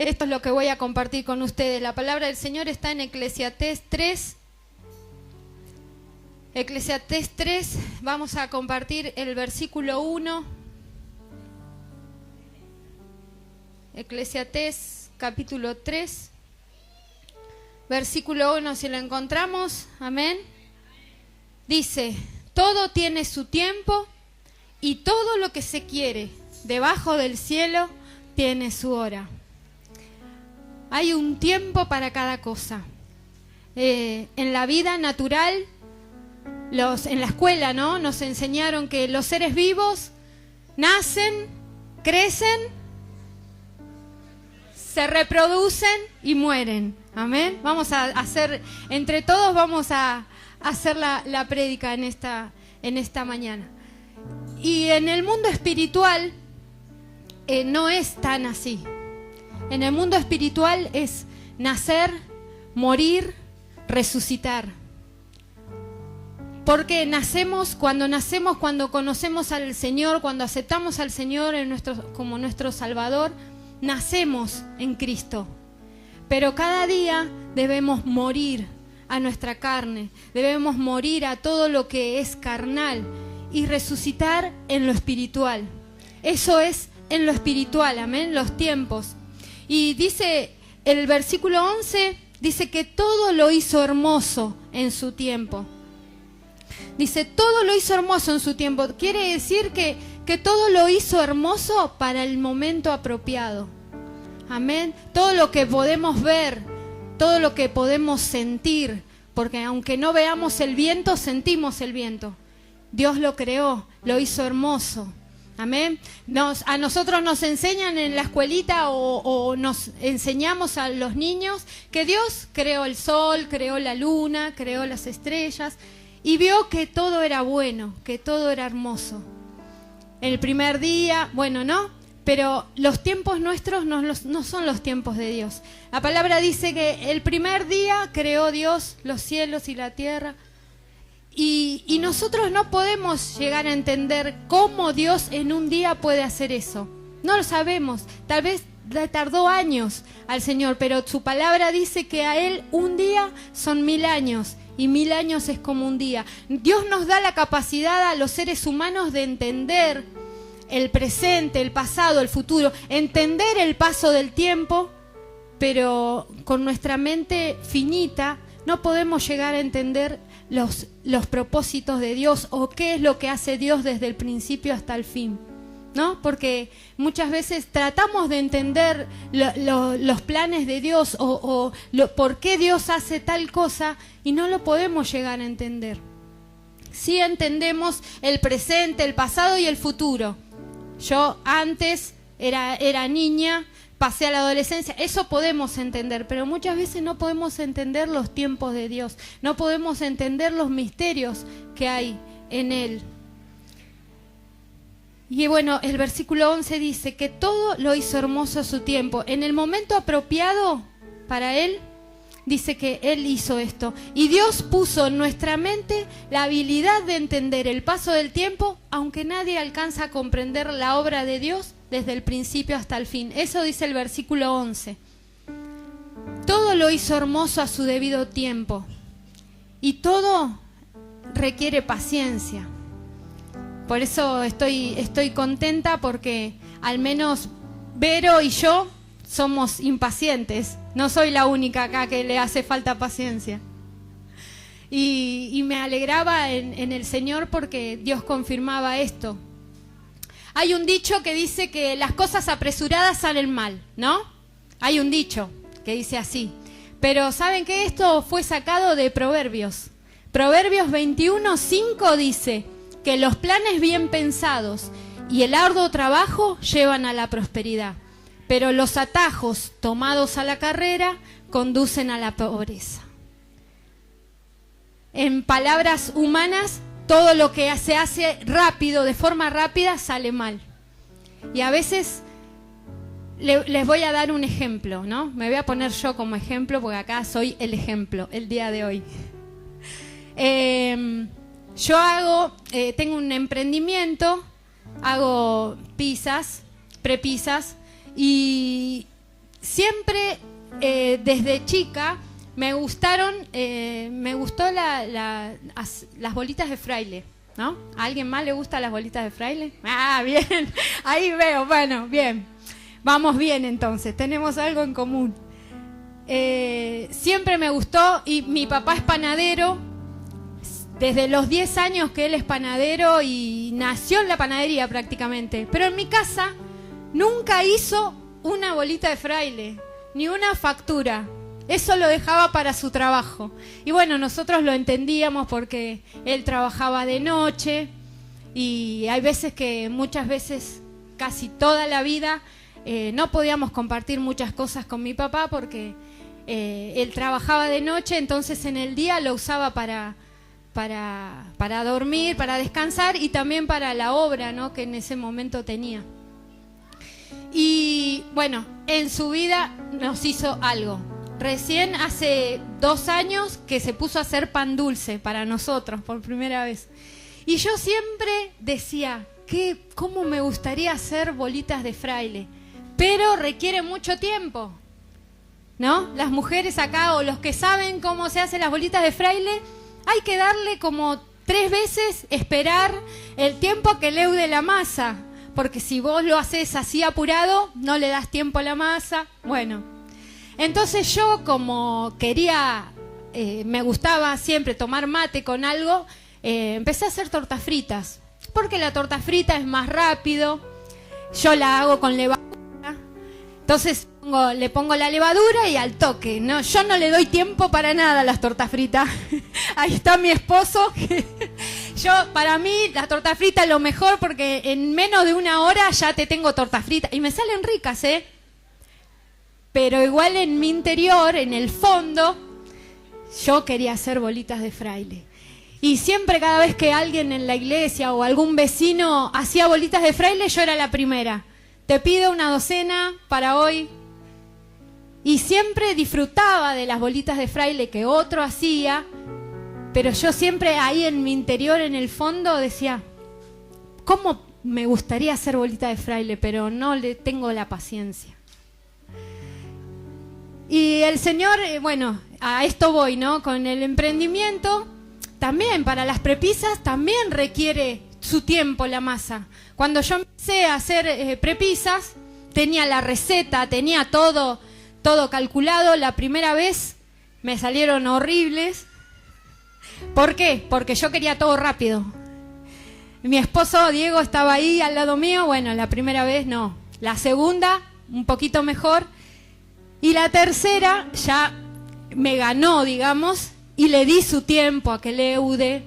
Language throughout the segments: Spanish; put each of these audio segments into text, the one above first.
Esto es lo que voy a compartir con ustedes. La palabra del Señor está en Eclesiastés 3. Eclesiastés 3, vamos a compartir el versículo 1. Eclesiastés capítulo 3, versículo 1, si lo encontramos, amén. Dice, todo tiene su tiempo y todo lo que se quiere debajo del cielo tiene su hora. Hay un tiempo para cada cosa. En la vida natural, en la escuela, ¿no? Nos enseñaron que los seres vivos nacen, crecen, se reproducen y mueren. Amén. Vamos a hacer, entre todos vamos a hacer la prédica en esta mañana. Y en el mundo espiritual no es tan así. En el mundo espiritual es nacer, morir, resucitar. Porque cuando conocemos al Señor, cuando aceptamos al Señor como nuestro Salvador, nacemos en Cristo. Pero cada día debemos morir a nuestra carne, debemos morir a todo lo que es carnal y resucitar en lo espiritual. Eso es en lo espiritual, amén, los tiempos. Y dice el versículo 11, dice que todo lo hizo hermoso en su tiempo. Dice, todo lo hizo hermoso en su tiempo. Quiere decir que todo lo hizo hermoso para el momento apropiado. Amén. Todo lo que podemos ver, todo lo que podemos sentir, porque aunque no veamos el viento, sentimos el viento. Dios lo creó, lo hizo hermoso. Amén. A nosotros nos enseñan en la escuelita o nos enseñamos a los niños que Dios creó el sol, creó la luna, creó las estrellas y vio que todo era bueno, que todo era hermoso. El primer día, bueno, ¿no? Pero los tiempos nuestros no son los tiempos de Dios. La palabra dice que el primer día creó Dios los cielos y la tierra. Y nosotros no podemos llegar a entender cómo Dios en un día puede hacer eso. No lo sabemos. Tal vez le tardó años al Señor, pero su palabra dice que a Él un día son 1000 años y 1000 años es como un día. Dios nos da la capacidad a los seres humanos de entender el presente, el pasado, el futuro, entender el paso del tiempo, pero con nuestra mente finita no podemos llegar a entender los propósitos de Dios o qué es lo que hace Dios desde el principio hasta el fin, ¿no? Porque muchas veces tratamos de entender los planes de Dios o por qué Dios hace tal cosa y no lo podemos llegar a entender. Sí entendemos el presente, el pasado y el futuro. Yo antes era niña, pasé a la adolescencia, eso podemos entender, pero muchas veces no podemos entender los tiempos de Dios, no podemos entender los misterios que hay en Él. Y bueno, el versículo 11 dice que todo lo hizo hermoso a su tiempo. En el momento apropiado para Él, dice que Él hizo esto. Y Dios puso en nuestra mente la habilidad de entender el paso del tiempo, aunque nadie alcanza a comprender la obra de Dios desde el principio hasta el fin. Eso dice el versículo 11. Todo lo hizo hermoso a su debido tiempo. Y todo requiere paciencia. Por eso estoy contenta porque al menos Vero y yo somos impacientes. No soy la única acá que le hace falta paciencia. Y me alegraba en el Señor porque Dios confirmaba esto. Hay un dicho que dice que las cosas apresuradas salen mal, ¿no? Hay un dicho que dice así. Pero ¿saben qué? Esto fue sacado de Proverbios. Proverbios 21:5 dice que los planes bien pensados y el arduo trabajo llevan a la prosperidad, pero los atajos tomados a la carrera conducen a la pobreza. En palabras humanas, todo lo que se hace rápido, de forma rápida, sale mal. Y a veces les voy a dar un ejemplo, ¿no? Me voy a poner yo como ejemplo porque acá soy el ejemplo el día de hoy. Yo tengo un emprendimiento, hago pizzas, prepizzas, y siempre, desde chica, me gustó las bolitas de fraile, ¿no? ¿A alguien más le gustan las bolitas de fraile? Ah, bien, ahí veo, bueno, bien. Vamos bien entonces, tenemos algo en común. Siempre me gustó, y mi papá es panadero, desde los 10 años que él es panadero y nació en la panadería prácticamente. Pero en mi casa nunca hizo una bolita de fraile, ni una factura. Eso lo dejaba para su trabajo. Y bueno, nosotros lo entendíamos porque él trabajaba de noche y hay veces que, muchas veces, casi toda la vida, no podíamos compartir muchas cosas con mi papá porque él trabajaba de noche, entonces en el día lo usaba para dormir, para descansar y también para la obra, ¿no?, que en ese momento tenía. Y bueno, en su vida nos hizo algo. Recién hace 2 años que se puso a hacer pan dulce para nosotros por primera vez. Y yo siempre decía, ¿cómo me gustaría hacer bolitas de fraile? Pero requiere mucho tiempo, ¿no? Las mujeres acá, o los que saben cómo se hacen las bolitas de fraile, hay que darle como 3 veces, esperar el tiempo que leude la masa. Porque si vos lo haces así apurado, no le das tiempo a la masa. Bueno, entonces yo, como quería, me gustaba siempre tomar mate con algo, empecé a hacer tortas fritas. Porque la torta frita es más rápido, yo la hago con levadura. Entonces le pongo la levadura y al toque, ¿no? Yo no le doy tiempo para nada a las tortas fritas. Ahí está mi esposo. Para mí la torta frita es lo mejor porque en menos de 1 hora ya te tengo torta frita. Y me salen ricas, ¿eh? Pero igual en mi interior, en el fondo, yo quería hacer bolitas de fraile. Y siempre, cada vez que alguien en la iglesia o algún vecino hacía bolitas de fraile, yo era la primera. Te pido 1 docena para hoy. Y siempre disfrutaba de las bolitas de fraile que otro hacía, pero yo siempre ahí en mi interior, en el fondo, decía, ¿cómo me gustaría hacer bolitas de fraile? Pero no le tengo la paciencia. Y el Señor, bueno, a esto voy, ¿no? Con el emprendimiento, también para las prepisas, también requiere su tiempo la masa. Cuando yo empecé a hacer prepisas, tenía la receta, tenía todo calculado. La primera vez me salieron horribles. ¿Por qué? Porque yo quería todo rápido. Mi esposo Diego estaba ahí al lado mío. Bueno, la primera vez no. La segunda, un poquito mejor. Y la tercera ya me ganó, digamos, y le di su tiempo a que leude.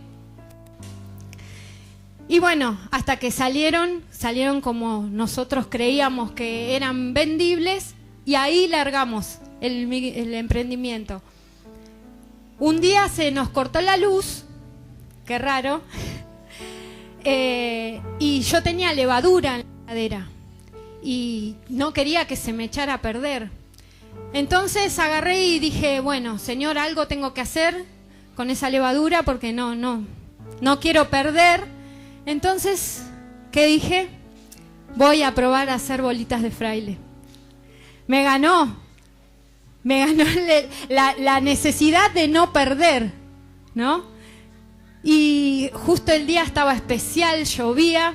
Y bueno, hasta que salieron como nosotros creíamos que eran vendibles, y ahí largamos el emprendimiento. Un día se nos cortó la luz, qué raro, y yo tenía levadura en la heladera y no quería que se me echara a perder. Entonces agarré y dije, bueno, Señor, algo tengo que hacer con esa levadura porque no quiero perder. Entonces, ¿qué dije? Voy a probar a hacer bolitas de fraile. Me ganó la necesidad de no perder, ¿no? Y justo el día estaba especial, llovía.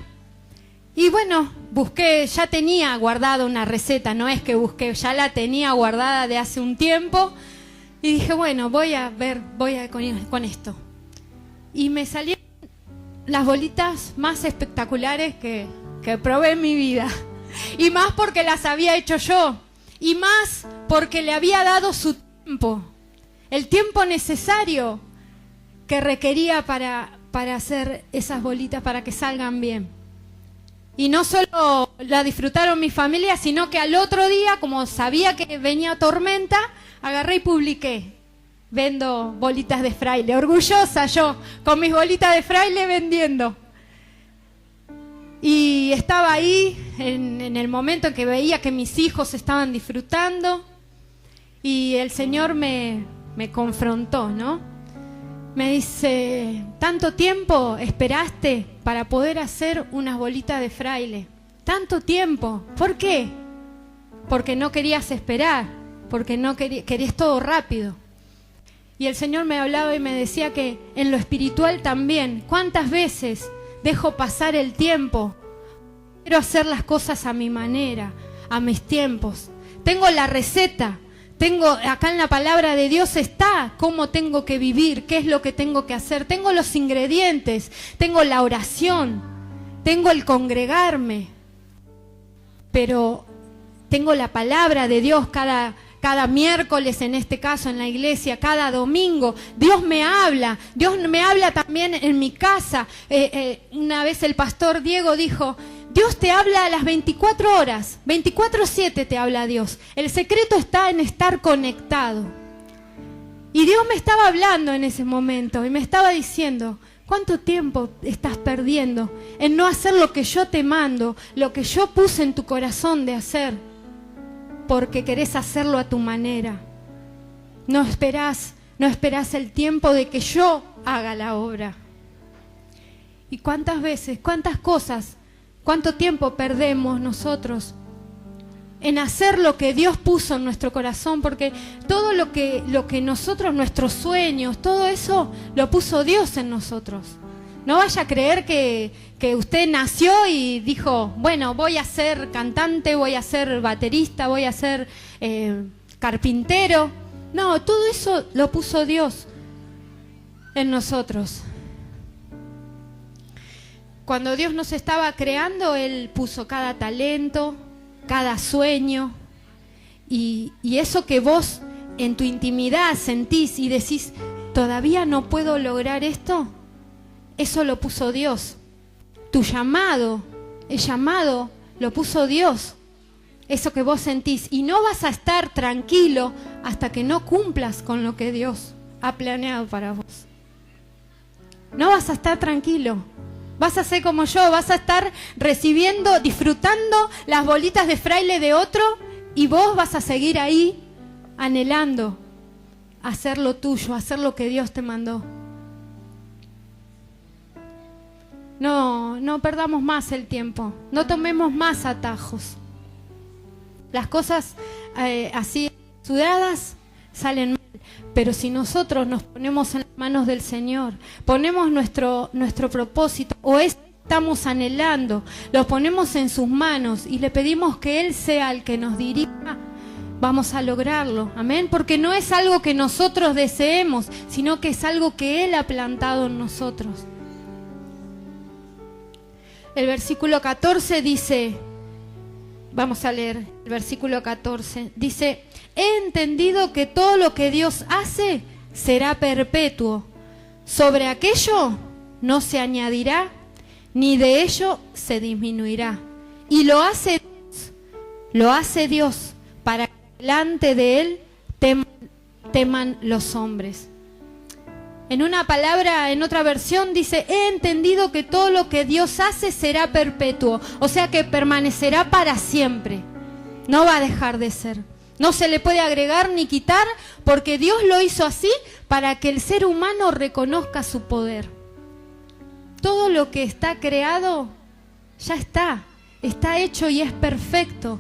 Y bueno, busqué, ya tenía guardada una receta, no es que busqué, ya la tenía guardada de hace un tiempo. Y dije, bueno, voy con esto. Y me salieron las bolitas más espectaculares que probé en mi vida. Y más porque las había hecho yo. Y más porque le había dado su tiempo. El tiempo necesario que requería para hacer esas bolitas, para que salgan bien. Y no solo la disfrutaron mi familia, sino que al otro día, como sabía que venía tormenta, agarré y publiqué. Vendo bolitas de fraile. Orgullosa yo, con mis bolitas de fraile vendiendo. Y estaba ahí en el momento en que veía que mis hijos estaban disfrutando. Y el Señor me confrontó, ¿no? Me dice, ¿tanto tiempo esperaste para poder hacer unas bolitas de fraile? ¿Tanto tiempo? ¿Por qué? porque no querías esperar, porque no querías todo rápido. Y el Señor me hablaba y me decía que en lo espiritual también, ¿cuántas veces dejo pasar el tiempo? Quiero hacer las cosas a mi manera, a mis tiempos. Tengo la receta, tengo acá en la palabra de Dios está cómo tengo que vivir, qué es lo que tengo que hacer. Tengo los ingredientes, tengo la oración, tengo el congregarme, pero tengo la palabra de Dios cada miércoles, en este caso en la iglesia, cada domingo. Dios me habla también en mi casa. Una vez el pastor Diego dijo, Dios te habla a las 24 horas, 24/7 te habla Dios. El secreto está en estar conectado. Y Dios me estaba hablando en ese momento y me estaba diciendo, ¿cuánto tiempo estás perdiendo en no hacer lo que yo te mando, lo que yo puse en tu corazón de hacer? Porque querés hacerlo a tu manera. No esperás el tiempo de que yo haga la obra. ¿Y cuántas veces, cuántas cosas, cuánto tiempo perdemos nosotros en hacer lo que Dios puso en nuestro corazón? Porque todo lo que nosotros, nuestros sueños, todo eso lo puso Dios en nosotros. No vaya a creer que usted nació y dijo, bueno, voy a ser cantante, voy a ser baterista, voy a ser carpintero. No, todo eso lo puso Dios en nosotros. Cuando Dios nos estaba creando, Él puso cada talento, cada sueño. Y eso que vos en tu intimidad sentís y decís, ¿todavía no puedo lograr esto? Eso lo puso Dios. Tu llamado, el llamado lo puso Dios. Eso que vos sentís. Y no vas a estar tranquilo hasta que no cumplas con lo que Dios ha planeado para vos. No vas a estar tranquilo. Vas a ser como yo, vas a estar recibiendo, disfrutando las bolitas de fraile de otro y vos vas a seguir ahí anhelando hacer lo tuyo, hacer lo que Dios te mandó. No perdamos más el tiempo, no tomemos más atajos. Las cosas así sudadas salen mal, pero si nosotros nos ponemos en las manos del Señor, ponemos nuestro propósito o estamos anhelando, lo ponemos en sus manos y le pedimos que Él sea el que nos dirija, vamos a lograrlo, amén, porque no es algo que nosotros deseemos, sino que es algo que Él ha plantado en nosotros. El versículo 14 dice, vamos a leer el versículo 14, dice, he entendido que todo lo que Dios hace será perpetuo, sobre aquello no se añadirá, ni de ello se disminuirá. Y lo hace Dios, para que delante de Él teman los hombres. En una palabra, en otra versión dice, he entendido que todo lo que Dios hace será perpetuo, o sea que permanecerá para siempre, no va a dejar de ser, no se le puede agregar ni quitar, porque Dios lo hizo así para que el ser humano reconozca su poder. Todo lo que está creado ya está hecho y es perfecto.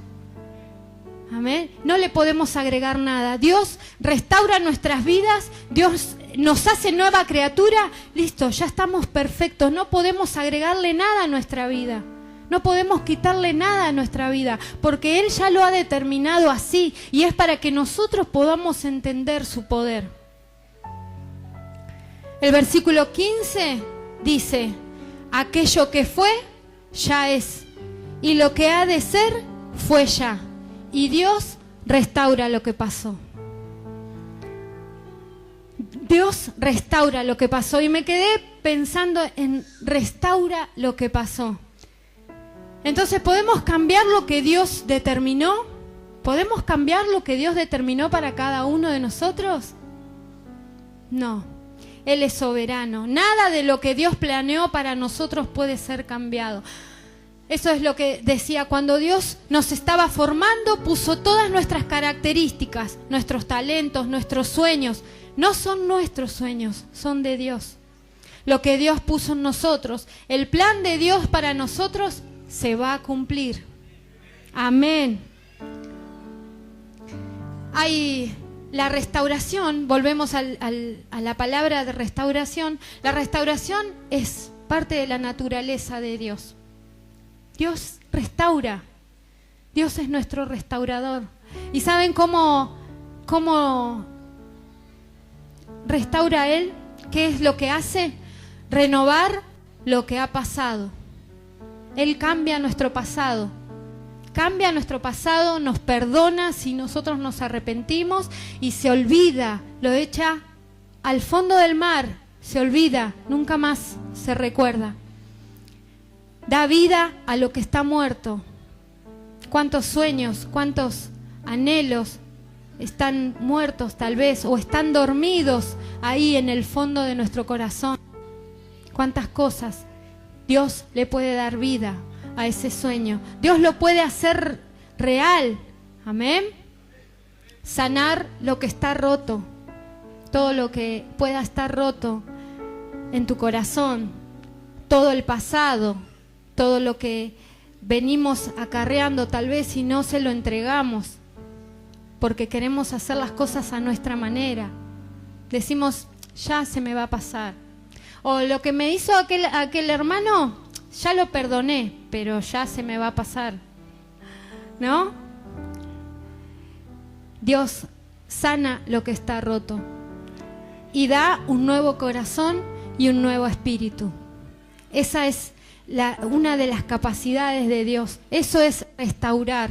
Amén. No le podemos agregar nada. Dios restaura nuestras vidas, Dios nos hace nueva criatura, listo, ya estamos perfectos. No podemos agregarle nada a nuestra vida, no podemos quitarle nada a nuestra vida, porque Él ya lo ha determinado así, y es para que nosotros podamos entender su poder. El versículo 15 dice, aquello que fue, ya es, y lo que ha de ser, fue ya. Y Dios restaura lo que pasó. Dios restaura lo que pasó. Y me quedé pensando en restaura lo que pasó. Entonces, ¿podemos cambiar lo que Dios determinó? ¿Podemos cambiar lo que Dios determinó para cada uno de nosotros? No. Él es soberano. Nada de lo que Dios planeó para nosotros puede ser cambiado. Eso es lo que decía, cuando Dios nos estaba formando, puso todas nuestras características, nuestros talentos, nuestros sueños. No son nuestros sueños, son de Dios. Lo que Dios puso en nosotros, el plan de Dios para nosotros se va a cumplir. Amén. hay la restauración, volvemos a la palabra de restauración. La restauración es parte de la naturaleza de Dios. Dios restaura. Dios es nuestro restaurador. ¿Y saben cómo restaura Él? ¿Qué es lo que hace? Renovar lo que ha pasado. Él cambia nuestro pasado. Cambia nuestro pasado, nos perdona si nosotros nos arrepentimos y se olvida, lo echa al fondo del mar, se olvida, nunca más se recuerda. Da vida a lo que está muerto. ¿Cuántos sueños, cuántos anhelos están muertos tal vez o están dormidos ahí en el fondo de nuestro corazón? ¿Cuántas cosas Dios le puede dar vida a ese sueño? Dios lo puede hacer real. Amén. Sanar lo que está roto. Todo lo que pueda estar roto en tu corazón. Todo el pasado. Todo lo que venimos acarreando tal vez y no se lo entregamos. Porque queremos hacer las cosas a nuestra manera. Decimos, ya se me va a pasar. O lo que me hizo aquel hermano, ya lo perdoné, pero ya se me va a pasar. ¿No? Dios sana lo que está roto y da un nuevo corazón y un nuevo espíritu. Esa es una de las capacidades de Dios. Eso es restaurar,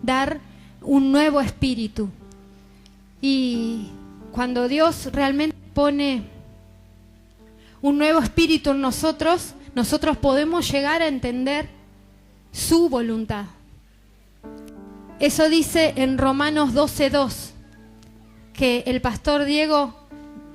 dar un nuevo espíritu. Y cuando Dios realmente pone un nuevo espíritu en nosotros podemos llegar a entender su voluntad. Eso dice en Romanos 12:2, que el pastor Diego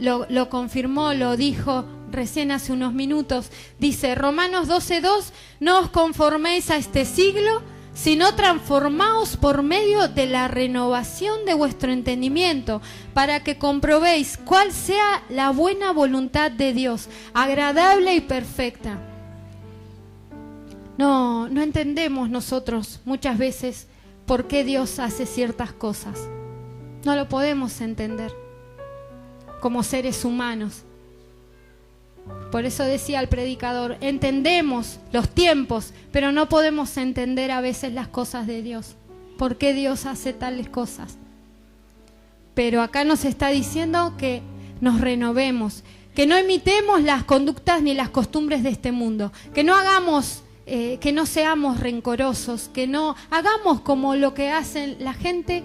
lo confirmó, lo dijo recién hace unos minutos. Dice Romanos 12:2, no os conforméis a este siglo, sino transformaos por medio de la renovación de vuestro entendimiento, para que comprobéis cuál sea la buena voluntad de Dios, agradable y perfecta. No entendemos nosotros muchas veces por qué Dios hace ciertas cosas. No lo podemos entender como seres humanos. Por eso decía el predicador, entendemos los tiempos, pero no podemos entender a veces las cosas de Dios. ¿Por qué Dios hace tales cosas? Pero acá nos está diciendo que nos renovemos, que no imitemos las conductas ni las costumbres de este mundo, que no hagamos, que no seamos rencorosos, que no hagamos como lo que hacen la gente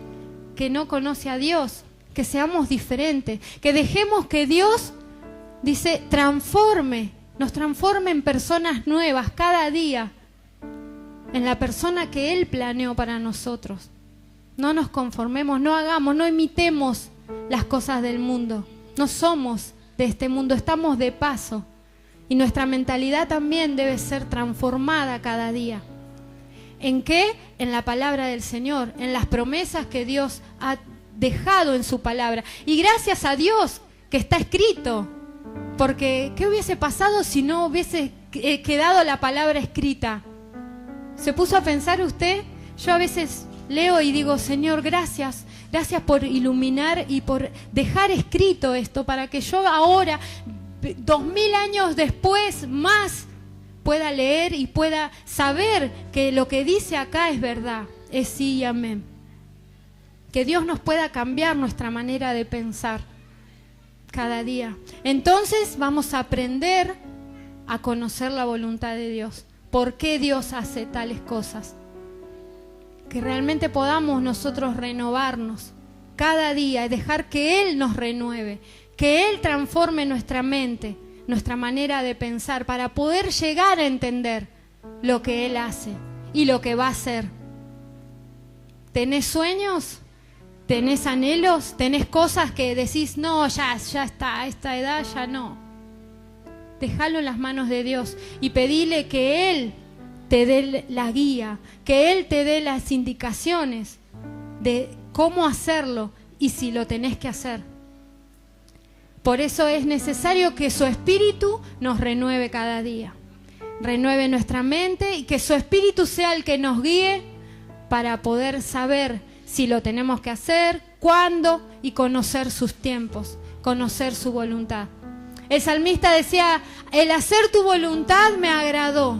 que no conoce a Dios, que seamos diferentes, que dejemos que Dios, dice, nos transforme en personas nuevas cada día, en la persona que Él planeó para nosotros. No nos conformemos, no imitemos las cosas del mundo. No somos de este mundo, estamos de paso. Y nuestra mentalidad también debe ser transformada cada día. ¿En qué? En la palabra del Señor, en las promesas que Dios ha dejado en su palabra. Y gracias a Dios que está escrito. Porque, ¿qué hubiese pasado si no hubiese quedado la palabra escrita? ¿Se puso a pensar usted? Yo a veces leo y digo, Señor, gracias por iluminar y por dejar escrito esto, para que yo ahora, 2000 años después, más pueda leer y pueda saber que lo que dice acá es verdad, es sí y amén. Que Dios nos pueda cambiar nuestra manera de pensar cada día. Entonces vamos a aprender a conocer la voluntad de Dios. ¿Por qué Dios hace tales cosas? Que realmente podamos nosotros renovarnos cada día y dejar que Él nos renueve, que Él transforme nuestra mente, nuestra manera de pensar, para poder llegar a entender lo que Él hace y lo que va a hacer. ¿Tenés sueños? ¿Tenés anhelos? ¿Tenés cosas que decís, no, ya está, a esta edad ya no? Dejalo en las manos de Dios y pedile que Él te dé la guía, que Él te dé las indicaciones de cómo hacerlo y si lo tenés que hacer. Por eso es necesario que su Espíritu nos renueve cada día, renueve nuestra mente y que su Espíritu sea el que nos guíe para poder saber si lo tenemos que hacer, cuándo y conocer sus tiempos, conocer su voluntad. El salmista decía, el hacer tu voluntad me agradó.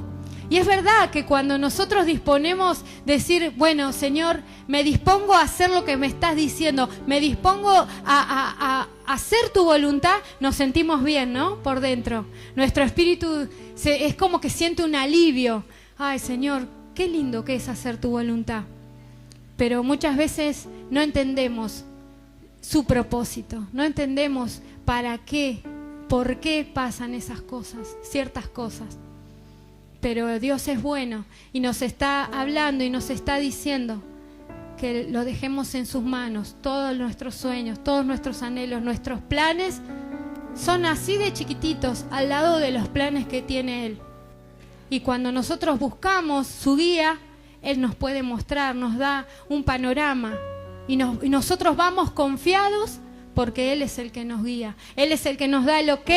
Y es verdad que cuando nosotros disponemos decir, bueno, Señor, me dispongo a hacer lo que me estás diciendo, me dispongo a hacer tu voluntad, nos sentimos bien, ¿no? Por dentro. Nuestro espíritu es como que siente un alivio. Ay, Señor, qué lindo que es hacer tu voluntad. Pero muchas veces no entendemos su propósito, no entendemos para qué, por qué pasan esas cosas, ciertas cosas. Pero Dios es bueno y nos está hablando y nos está diciendo que lo dejemos en sus manos. Todos nuestros sueños, todos nuestros anhelos, nuestros planes son así de chiquititos al lado de los planes que tiene Él. Y cuando nosotros buscamos su guía, Él nos puede mostrar, nos da un panorama y nosotros vamos confiados porque Él es el que nos guía. Él es el que nos da el ok.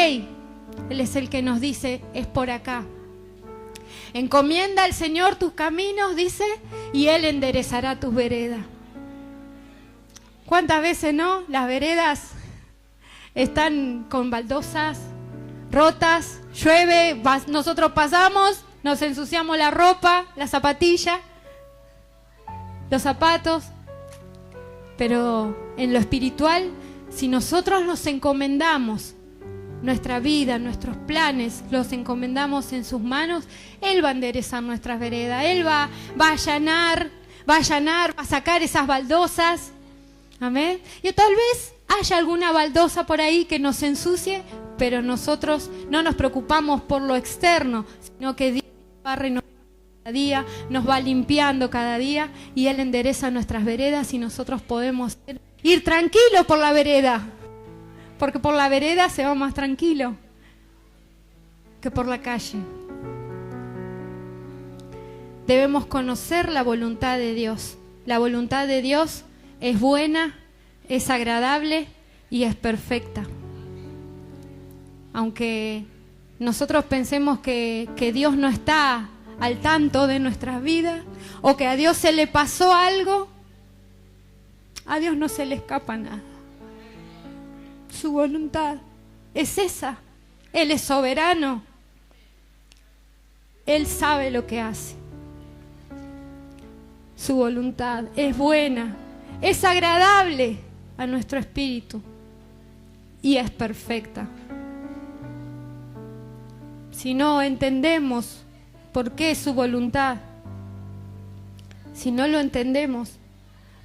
Él es el que nos dice, es por acá. Encomienda al Señor tus caminos, dice, y Él enderezará tus veredas. ¿Cuántas veces no? Las veredas están con baldosas rotas, llueve, nosotros pasamos, nos ensuciamos la ropa, la zapatilla, los zapatos. Pero en lo espiritual, si nosotros nos encomendamos nuestra vida, nuestros planes, los encomendamos en sus manos, Él va a enderezar nuestras veredas, Él va a allanar, va a sacar esas baldosas. Amén. Y tal vez haya alguna baldosa por ahí que nos ensucie, pero nosotros no nos preocupamos por lo externo, sino que Dios barre cada día, nos va limpiando cada día y Él endereza nuestras veredas y nosotros podemos ir tranquilos por la vereda. Porque por la vereda se va más tranquilo que por la calle. Debemos conocer la voluntad de Dios. La voluntad de Dios es buena, es agradable y es perfecta. Aunque nosotros pensemos que Dios no está al tanto de nuestras vidas o que a Dios se le pasó algo, a Dios no se le escapa nada. Su voluntad es esa. Él es soberano. Él sabe lo que hace. Su voluntad es buena, es agradable a nuestro espíritu y es perfecta. Si no entendemos por qué es su voluntad, si no lo entendemos,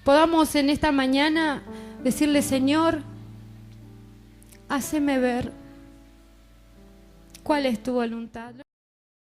podamos en esta mañana decirle, Señor, háceme ver cuál es tu voluntad.